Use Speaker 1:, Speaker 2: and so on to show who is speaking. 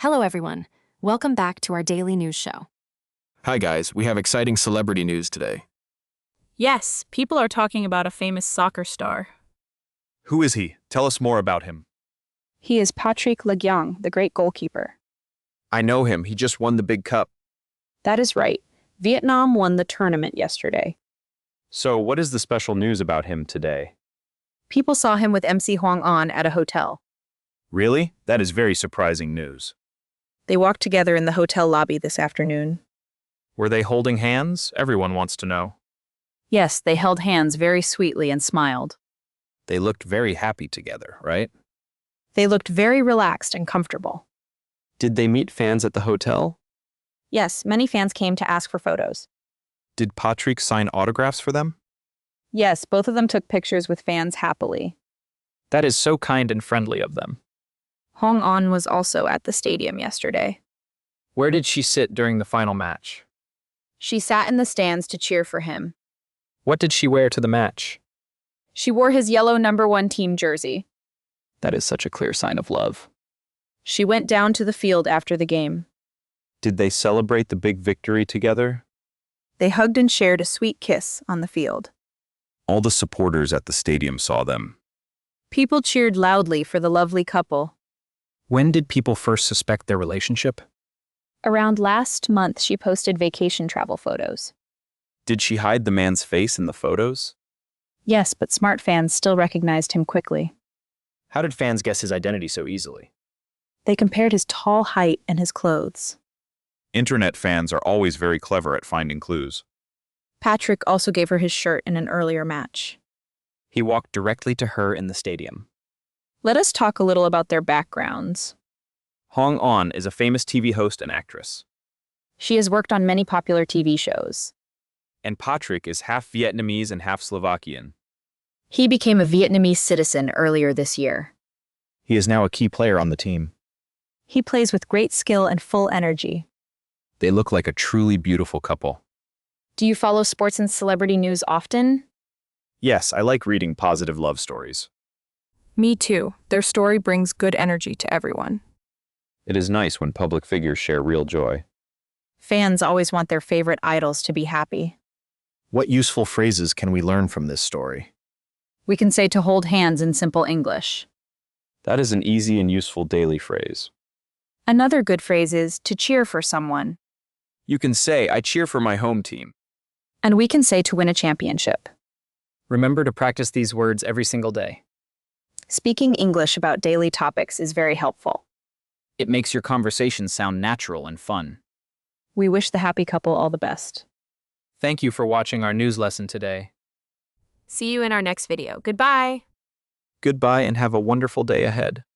Speaker 1: Hello, everyone. Welcome back to our daily news show.
Speaker 2: Hi guys, we have exciting celebrity news today.
Speaker 3: Yes, people are talking about a famous soccer star.
Speaker 4: Who is he? Tell us more about him.
Speaker 5: He is Patrik, the great goalkeeper.
Speaker 4: I know him. He just won the big cup.
Speaker 5: That is right. Vietnam won the tournament yesterday.
Speaker 4: So what is the special news about him today?
Speaker 5: People saw him with MC Hoang at a hotel.
Speaker 4: Really? That is very surprising news.
Speaker 5: They walked together in the hotel lobby this afternoon.
Speaker 4: Were they holding hands? Everyone wants to know.
Speaker 5: Yes, they held hands very sweetly and smiled.
Speaker 4: They looked very happy together, right?
Speaker 5: They looked very relaxed and comfortable.
Speaker 6: Did they meet fans at the hotel?
Speaker 5: Yes, many fans came to ask for photos.
Speaker 4: Did Patrik sign autographs for them?
Speaker 5: Yes, both of them took pictures with fans happily.
Speaker 6: That is so kind and friendly of them.
Speaker 5: Hoang was also at the stadium yesterday.
Speaker 6: Where did she sit during the final match?
Speaker 5: She sat in the stands to cheer for him.
Speaker 6: What did she wear to the match?
Speaker 5: She wore his yellow #1 team jersey.
Speaker 6: That is such a clear sign of love.
Speaker 5: She went down to the field after the game.
Speaker 4: Did they celebrate the big victory together?
Speaker 5: They hugged and shared a sweet kiss on the field.
Speaker 4: All the supporters at the stadium saw them.
Speaker 5: People cheered loudly for the lovely couple.
Speaker 6: When did people first suspect their relationship?
Speaker 5: Around last month, she posted vacation travel photos.
Speaker 4: Did she hide the man's face in the photos?
Speaker 5: Yes, but smart fans still recognized him quickly.
Speaker 6: How did fans guess his identity so easily?
Speaker 5: They compared his tall height and his clothes.
Speaker 4: Internet fans are always very clever at finding clues.
Speaker 5: Patrik also gave her his shirt in an earlier match.
Speaker 6: He walked directly to her in the stadium.
Speaker 5: Let us talk a little about their backgrounds.
Speaker 4: Hoang is a famous TV host and actress.
Speaker 5: She has worked on many popular TV shows.
Speaker 4: And Patrik is half Vietnamese and half Slovakian.
Speaker 5: He became a Vietnamese citizen earlier this year.
Speaker 4: He is now a key player on the team.
Speaker 5: He plays with great skill and full energy.
Speaker 4: They look like a truly beautiful couple.
Speaker 5: Do you follow sports and celebrity news often?
Speaker 4: Yes, I like reading positive love stories.
Speaker 3: Me too. Their story brings good energy to everyone.
Speaker 4: It is nice when public figures share real joy.
Speaker 5: Fans always want their favorite idols to be happy.
Speaker 4: What useful phrases can we learn from this story?
Speaker 5: We can say to hold hands in simple English.
Speaker 4: That is an easy and useful daily phrase.
Speaker 5: Another good phrase is to cheer for someone.
Speaker 4: You can say, I cheer for my home team.
Speaker 5: And we can say to win a championship.
Speaker 6: Remember to practice these words every single day.
Speaker 5: Speaking English about daily topics is very helpful.
Speaker 6: It makes your conversation sound natural and fun.
Speaker 5: We wish the happy couple all the best.
Speaker 6: Thank you for watching our news lesson today.
Speaker 1: See you in our next video. Goodbye.
Speaker 6: Goodbye and have a wonderful day ahead.